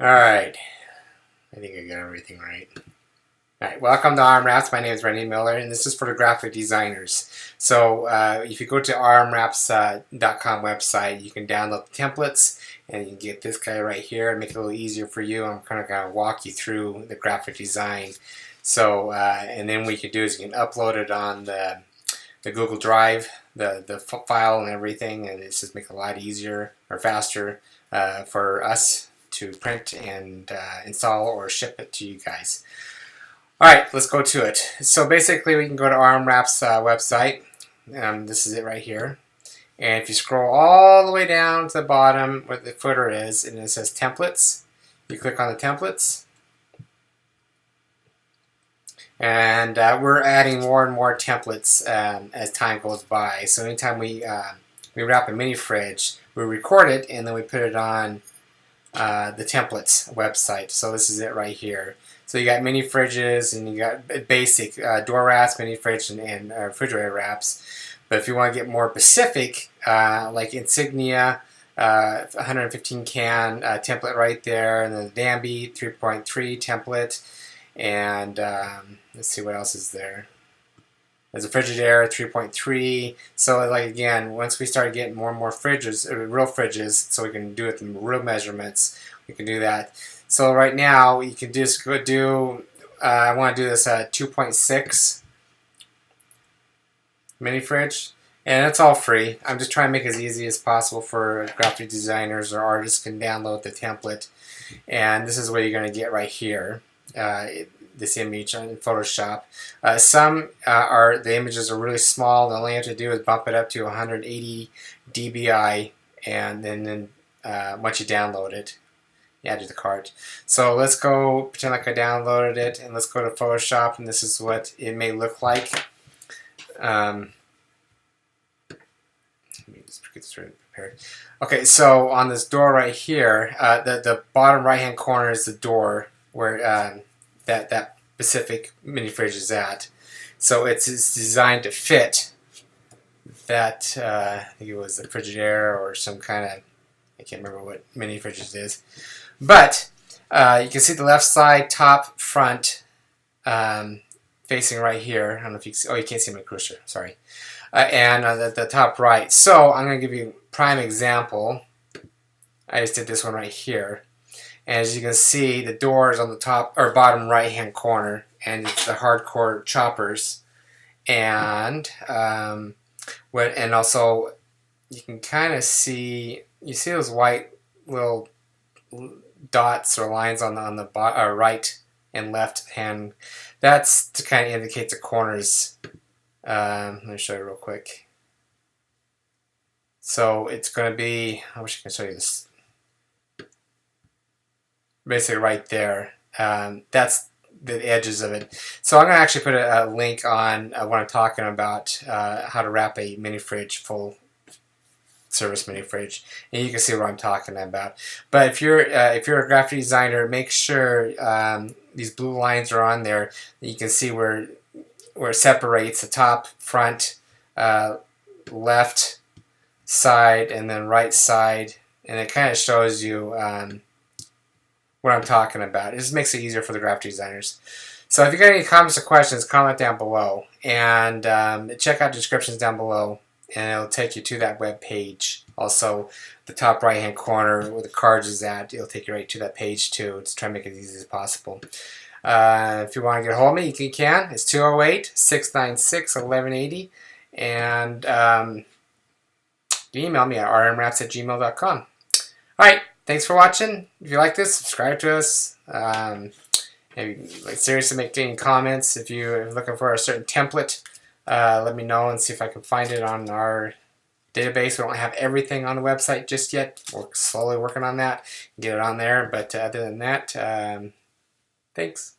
Alright, I think I got everything right. Alright, welcome to rmwraps. My name is Randy Miller, and this is for the graphic designers. So if you go to rmwraps.com website, you can download the templates, and you can get this guy right here and make it a little easier for you. I'm kind of going to walk you through the graphic design. So, and then what you can do is you can upload it on the Google Drive, the file and everything, and it's just make it a lot easier or faster for us to print and install or ship it to you guys. Alright, let's go to it. So basically we can go to rmwraps website. This is it right here. And if you scroll all the way down to the bottom where the footer is, and it says templates, you click on the templates. And we're adding more and more templates as time goes by. So anytime we wrap a mini fridge, we record it and then we put it on the templates website. So this is it right here. So you got mini fridges and you got basic door wraps, mini fridge, and refrigerator wraps. But if you want to get more specific, like insignia, 115 can template right there, and then the Danby 3.3 template, and let's see what else is there. There's a Frigidaire 3.3. So like again, once we start getting more and more fridges, real fridges, so we can do it in real measurements, we can do that. So right now you can just go do, I want to do this 2.6 mini fridge, and it's all free. I'm just trying to make it as easy as possible for graphic designers or artists can download the template. And this is what you're going to get right here. This image in Photoshop. Some the images are really small. The only you have to do is bump it up to 180 dBi, and then once you download it, you add it to the cart. So let's go pretend like I downloaded it, and let's go to Photoshop, and this is what it may look like. Let me just get this prepared. Okay, so on this door right here, the bottom right hand corner is the door where that specific mini fridge is at. So it's designed to fit that, I think it was the Frigidaire or some kind of, I can't remember what mini fridge it is. But you can see the left side, top, front, facing right here. I don't know if you can see, oh, you can't see my cursor, sorry. And the top right. So I'm going to give you a prime example. I just did this one right here. And as you can see, the door is on the top or bottom right hand corner, and it's the hardcore choppers. And and also you can kind of see, you see those white little dots or lines on the right and left hand. That's to kind of indicate the corners. Let me show you real quick. So it's going to be, I wish I could show you this. Basically right there. That's the edges of it. So I'm going to actually put a link on what I'm talking about, how to wrap a mini fridge, full service mini fridge, and you can see what I'm talking about. But if you're a graphic designer, make sure these blue lines are on there. You can see where it separates the top, front, left side, and then right side, and it kind of shows you what I'm talking about. It just makes it easier for the graphic designers. So if you got any comments or questions, comment down below, and check out the descriptions down below, and it'll take you to that web page. Also, the top right hand corner where the cards is at, it'll take you right to that page too. Just try to make it as easy as possible. If you want to get a hold of me, you can. It's 208-696-1180, and you email me at rmwraps@gmail.com. Alright, thanks for watching. If you like this, subscribe to us. Maybe seriously make any comments. If you're looking for a certain template, let me know and see if I can find it on our database. We don't have everything on the website just yet. We're slowly working on that. Get it on there. But other than that, thanks.